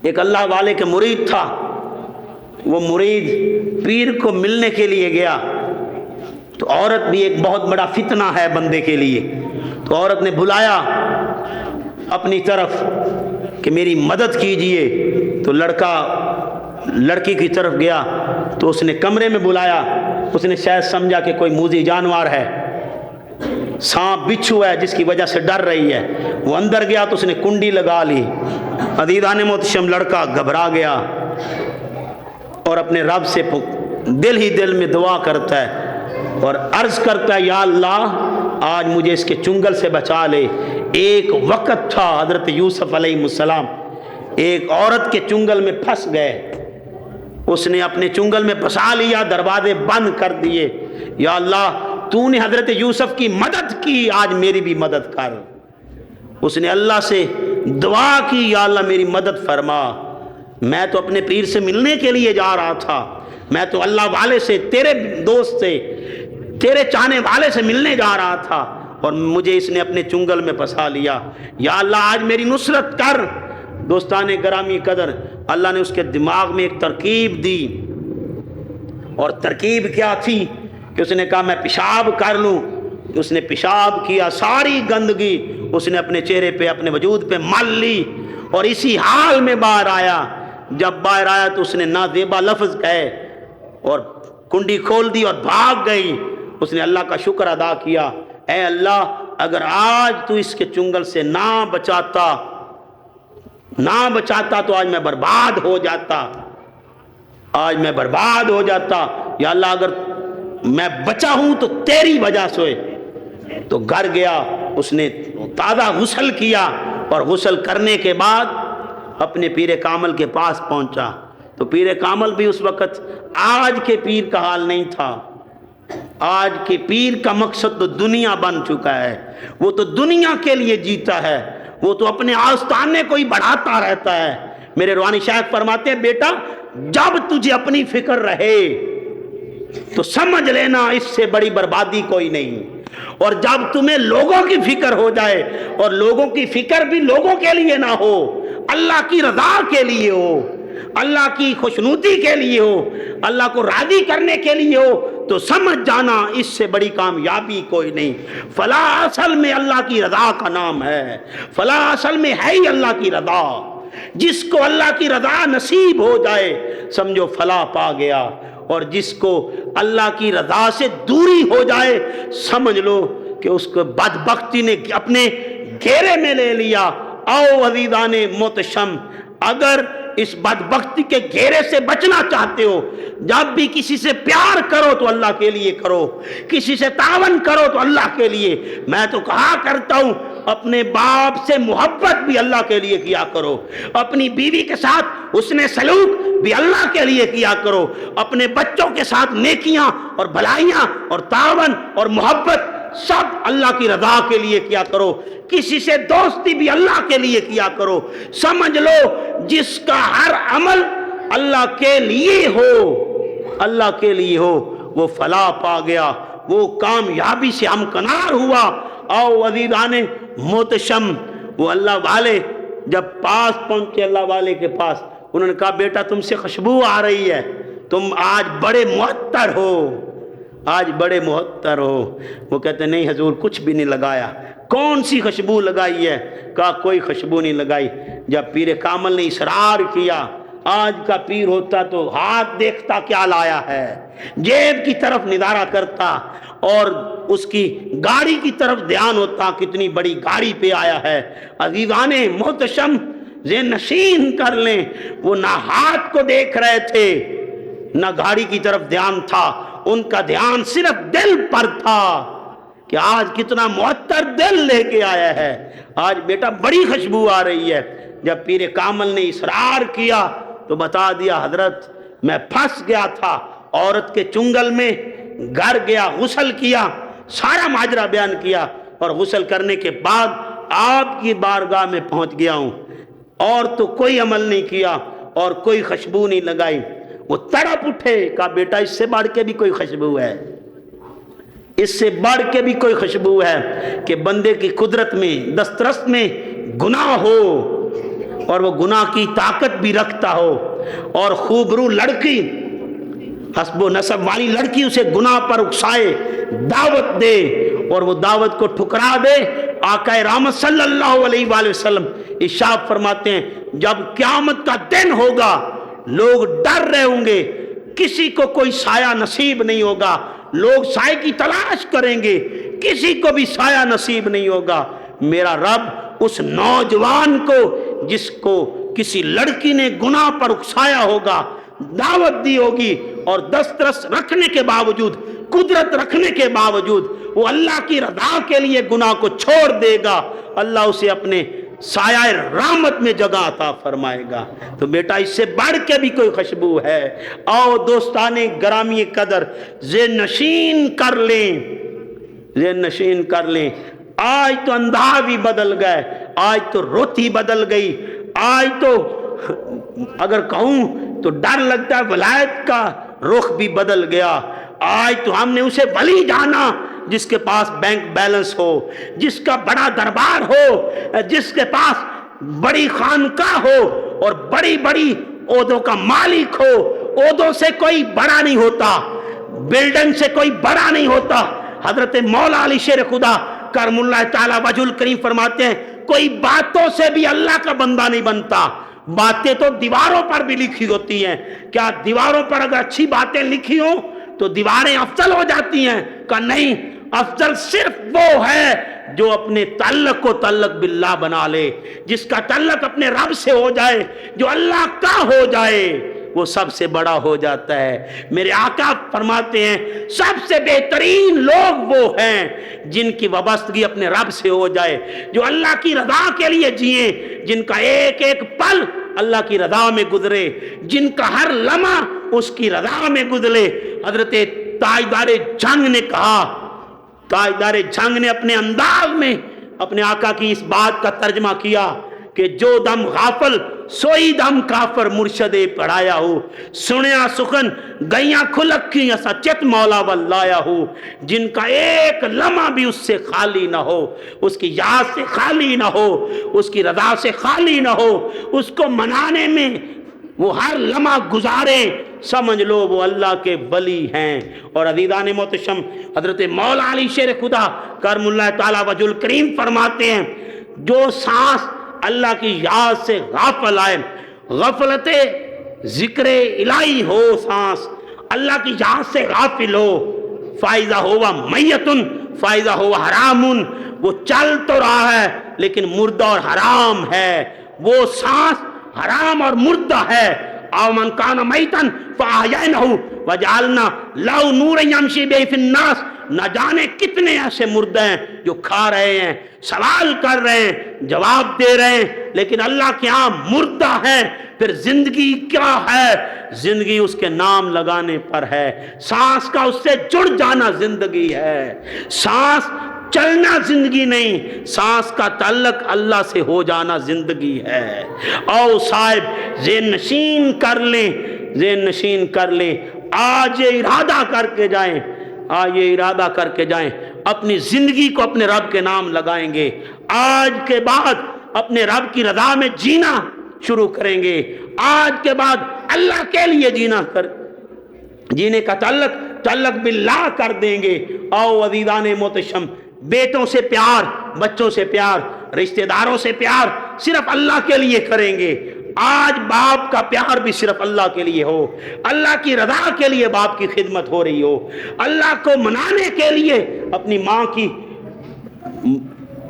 ایک اللہ والے کے مرید تھا، وہ مرید پیر کو ملنے کے لیے گیا تو عورت بھی ایک بہت بڑا فتنہ ہے بندے کے لیے، تو عورت نے بلایا اپنی طرف کہ میری مدد کیجئے، تو لڑکا لڑکی کی طرف گیا تو اس نے کمرے میں بلایا، اس نے شاید سمجھا کہ کوئی موذی جانور ہے، سانپ بچھو ہے جس کی وجہ سے ڈر رہی ہے، وہ اندر گیا تو اس نے کنڈی لگا لی۔ عزیزان محتشم لڑکا گھبرا گیا اور اپنے رب سے دل ہی دل میں دعا کرتا ہے اور عرض کرتا ہے یا اللہ آج مجھے اس کے چنگل سے بچا لے۔ ایک وقت تھا حضرت یوسف علیہ السلام ایک عورت کے چنگل میں پھنس گئے، اس نے اپنے چنگل میں پھنسا لیا، دروازے بند کر دیے، یا اللہ تو نے حضرت یوسف کی مدد کی، آج میری بھی مدد کر۔ اس نے اللہ سے دعا کی یا اللہ میری مدد فرما، میں تو اپنے پیر سے ملنے کے لیے جا رہا تھا، میں تو اللہ والے سے، تیرے دوست سے، تیرے چاہنے والے سے ملنے جا رہا تھا اور مجھے اس نے اپنے چنگل میں پھنسا لیا، یا اللہ آج میری نصرت کر۔ دوستان گرامی قدر، اللہ نے اس کے دماغ میں ایک ترکیب دی، اور ترکیب کیا تھی کہ اس نے کہا میں پیشاب کر لوں، اس نے پیشاب کیا، ساری گندگی اس نے اپنے چہرے پہ، اپنے وجود پہ مل لی، اور اسی حال میں باہر آیا۔ جب باہر آیا تو اس نے نازیبا لفظ کہے اور کنڈی کھول دی اور بھاگ گئی۔ اس نے اللہ کا شکر ادا کیا، اے اللہ اگر آج تو اس کے چنگل سے نہ بچاتا تو آج میں برباد ہو جاتا، آج میں برباد ہو جاتا، یا اللہ اگر میں بچا ہوں تو تیری وجہ سے۔ تو گھر گیا، اس نے تازہ غسل کیا اور غسل کرنے کے بعد اپنے پیر کامل کے پاس پہنچا، تو پیر کامل بھی اس وقت آج کے پیر کا حال نہیں تھا۔ آج کے پیر کا مقصد تو دنیا بن چکا ہے، وہ تو دنیا کے لیے جیتا ہے، وہ تو اپنے آستانے کو ہی بڑھاتا رہتا ہے۔ میرے روحانی شیخ فرماتے ہیں بیٹا جب تجھے اپنی فکر رہے تو سمجھ لینا اس سے بڑی بربادی کوئی نہیں، اور جب تمہیں لوگوں کی فکر ہو جائے اور لوگوں کی فکر بھی لوگوں کے لیے نہ ہو، اللہ کی رضا کے لیے ہو، اللہ کی خوشنودی کے لیے ہو، اللہ کو راضی کرنے کے لیے ہو، تو سمجھ جانا اس سے بڑی کامیابی کوئی نہیں۔ فلاح اصل میں اللہ کی رضا کا نام ہے، فلاح اصل میں ہے ہی اللہ کی رضا۔ جس کو اللہ کی رضا نصیب ہو جائے سمجھو فلاح پا گیا، اور جس کو اللہ کی رضا سے دوری ہو جائے سمجھ لو کہ اس کو بدبختی نے اپنے گھیرے میں لے لیا۔ او عزیزان محتشم، اگر اس بدبختی کے گھیرے سے بچنا چاہتے ہو، جب بھی کسی سے پیار کرو تو اللہ کے لیے کرو، کسی سے تعاون کرو تو اللہ کے لیے۔ میں تو کہا کرتا ہوں اپنے باپ سے محبت بھی اللہ کے لیے کیا کرو، اپنی بیوی کے ساتھ حسن سلوک بھی اللہ کے لیے کیا کرو، اپنے بچوں کے ساتھ نیکیاں اور بھلائیاں اور تعاون اور محبت سب اللہ کی رضا کے لیے کیا کرو، کسی سے دوستی بھی اللہ کے لیے کیا کرو۔ سمجھ لو جس کا ہر عمل اللہ کے لیے ہو، اللہ کے لیے ہو، وہ فلاح پا گیا، وہ کامیابی سے ہمکنار ہوا۔ او عزیزان محتشم، وہ اللہ والے جب پاس پہنچے اللہ والے کے پاس، انہوں نے کہا بیٹا تم سے خوشبو آ رہی ہے، تم آج بڑے معطر ہو، آج بڑے معطر ہو۔ وہ کہتے نہیں حضور کچھ بھی نہیں لگایا۔ کون سی خوشبو لگائی ہے؟ کہا کوئی خوشبو نہیں لگائی۔ جب پیر کامل نے اصرار کیا، آج کا پیر ہوتا تو ہاتھ دیکھتا کیا لایا ہے، جیب کی طرف نظارہ کرتا اور اس کی گاڑی کی طرف دھیان ہوتا کتنی بڑی گاڑی پہ آیا ہے۔ عزیزان محتشم ذہن نشین کر لیں، وہ نہ ہاتھ کو دیکھ رہے تھے نہ گاڑی کی طرف دھیان تھا، ان کا دھیان صرف دل پر تھا کہ آج کتنا معطر دل لے کے آیا ہے، آج بیٹا بڑی خوشبو آ رہی ہے۔ جب پیر کامل نے اصرار کیا تو بتا دیا حضرت میں پھنس گیا تھا عورت کے چنگل میں، گھر گیا، غسل کیا، سارا ماجرا بیان کیا، اور غسل کرنے کے بعد آپ کی بارگاہ میں پہنچ گیا ہوں، اور تو کوئی عمل نہیں کیا اور کوئی خوشبو نہیں لگائی۔ وہ تڑپ اٹھے، کہا بیٹا اس سے بڑھ کے بھی کوئی خوشبو ہے، اس سے بڑھ کے بھی کوئی خوشبو ہے کہ بندے کی قدرت میں دسترس میں گناہ ہو اور وہ گناہ کی طاقت بھی رکھتا ہو اور خوبرو لڑکی حسب و نسب والی لڑکی اسے گناہ پر اکسائے دعوت دے اور وہ دعوت کو ٹھکرا دے، آقا رحمت صلی اللہ علیہ وآلہ وسلم ارشاد فرماتے ہیں جب قیامت کا دن ہوگا لوگ ڈر رہے ہوں گے، کسی کو کوئی سایہ نصیب نہیں ہوگا، لوگ سائے کی تلاش کریں گے، کسی کو بھی سایہ نصیب نہیں ہوگا، میرا رب اس نوجوان کو جس کو کسی لڑکی نے گناہ پر اکسایا ہوگا، دعوت دی ہوگی اور دسترس رکھنے کے باوجود، قدرت رکھنے کے باوجود وہ اللہ کی رضا کے لیے گناہ کو چھوڑ دے گا، اللہ اسے اپنے سایہ رحمت میں جگہ عطا فرمائے گا۔ تو بیٹا اس سے بڑھ کے بھی کوئی خوشبو ہے؟ آؤ دوستان گرامی قدر ذہن نشین کر لیں، ذہن نشین کر لیں۔ آج تو انداز بھی بدل گئے، آج تو رت ہی بدل گئی، آج تو اگر کہوں تو ڈر لگتا ہے ولایت کا رخ بھی بدل گیا۔ آج تو ہم نے اسے ولی جانا جس کے پاس بینک بیلنس ہو، جس کا بڑا دربار ہو، جس کے پاس بڑی خانقاہ ہو اور بڑی بڑی عہدوں کا مالک ہو۔ عہدوں سے کوئی بڑا نہیں ہوتا، بلڈنگ سے کوئی بڑا نہیں ہوتا۔ حضرت مولا علی شیر خدا کرم اللہ تعالی وجہ الکریم فرماتے ہیں کوئی باتوں سے بھی اللہ کا بندہ نہیں بنتا، باتیں تو دیواروں پر بھی لکھی ہوتی ہیں، کیا دیواروں پر اگر اچھی باتیں لکھی ہوں تو دیواریں افضل ہو جاتی ہیں؟ کہ نہیں، افضل صرف وہ ہے جو اپنے تعلق کو تعلق باللہ بنا لے، جس کا تعلق اپنے رب سے ہو جائے، جو اللہ کا ہو جائے، وہ سب سے بڑا ہو جاتا ہے۔ میرے آقا فرماتے ہیں سب سے بہترین لوگ وہ ہیں جن کی وابستگی اپنے رب سے ہو جائے، جو اللہ کی رضا کے لیے جئیں، جن کا ایک ایک پل اللہ کی رضا میں گزرے، جن کا ہر لمحہ اس کی رضا میں گزرے۔ حضرت تاجدار جنگ نے کہا، تاجدار جنگ نے اپنے انداز میں اپنے آقا کی اس بات کا ترجمہ کیا کہ جو دم غافل سوئی دم کافر مرشد پڑھایا ہو، سنیا سخن گئیاں کھلکی اسا چت مولا واللایا ہو، جن کا ایک لمحہ بھی اس سے خالی نہ ہو، اس کی یاد سے خالی نہ ہو، اس کی رضا سے خالی نہ ہو، اس کو منانے میں وہ ہر لمحہ گزارے، سمجھ لو وہ اللہ کے ولی ہیں۔ اور عزیزان محتشم حضرت مولا علی شیر خدا کرم اللہ تعالی وجہ الکریم فرماتے ہیں جو سانس اللہ کی یاد سے غافل آئے، غفلت ذکر الہی ہو، سانس اللہ کی یاد سے غافل ہو، فائزہ ہوا میتن فائزہ ہوا حرامن، وہ چل تو رہا ہے لیکن مردہ اور حرام ہے، وہ سانس حرام اور مردہ ہے۔ او من کان میتن فاحیینہ وجعلنا لہ نورا یمشی بہ فی الناس، نہ جانے کتنے ایسے مردے ہیں جو کھا رہے ہیں، سوال کر رہے ہیں، جواب دے رہے ہیں، لیکن اللہ کے ہاں مردہ ہے۔ پھر زندگی کیا ہے؟ زندگی اس کے نام لگانے پر ہے، سانس کا اس سے جڑ جانا زندگی ہے، سانس چلنا زندگی نہیں، سانس کا تعلق اللہ سے ہو جانا زندگی ہے۔ او صاحب ذہن نشین کر لیں، ذہن نشین کر لیں، آج یہ ارادہ کر کے جائیں، آج یہ ارادہ کر کے جائیں، اپنی زندگی کو اپنے رب کے نام لگائیں گے، آج کے بعد اپنے رب کی رضا میں جینا شروع کریں گے، آج کے بعد اللہ کے لیے جینے کا تعلق باللہ کر دیں گے۔ او عزیزان محتشم، بیٹوں سے پیار، بچوں سے پیار، رشتہ داروں سے پیار صرف اللہ کے لیے کریں گے۔ آج باپ کا پیار بھی صرف اللہ کے لیے ہو، اللہ کی رضا کے لیے باپ کی خدمت ہو رہی ہو، اللہ کو منانے کے لیے اپنی ماں کی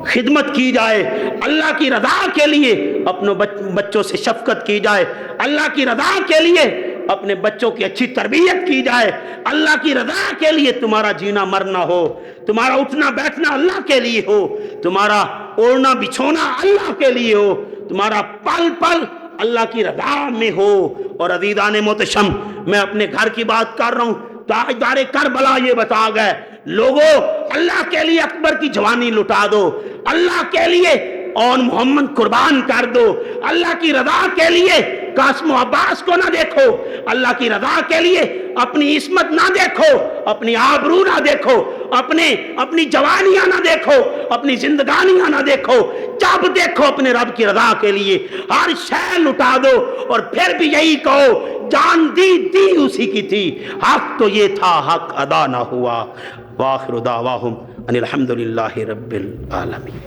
خدمت کی جائے، اللہ کی رضا کے لیے اپنے بچوں سے شفقت کی جائے، اللہ کی رضا کے لیے اپنے بچوں کی اچھی تربیت کی جائے، اللہ کی رضا کے لیے تمہارا جینا مرنا ہو، تمہارا اٹھنا بیٹھنا اللہ کے لیے ہو، تمہارا اوڑھنا بچھونا اللہ کے لیے ہو، تمہارا پل پل اللہ کی رضا میں ہو۔ اور عزیزان محتشم، میں اپنے گھر کی بات کر رہا ہوں، تاجدار کربلا یہ بتا گئے لوگوں اللہ کے لیے اکبر کی جوانی لٹا دو، اللہ کے لیے اور محمد قربان کر دو، اللہ کی رضا کے لیے قاسم و عباس کو نہ دیکھو، اللہ کی رضا کے لیے اپنی عصمت نہ دیکھو، اپنی آبرو نہ دیکھو، اپنی جوانیاں نہ دیکھو، اپنی زندگانیاں نہ دیکھو، جب دیکھو اپنے رب کی رضا کے لیے ہر شے لٹا دو، اور پھر بھی یہی کہو جان دی اسی کی تھی، حق تو یہ تھا حق ادا نہ ہوا۔ وآخر دعواہم ان الحمدللہ رب العالمین۔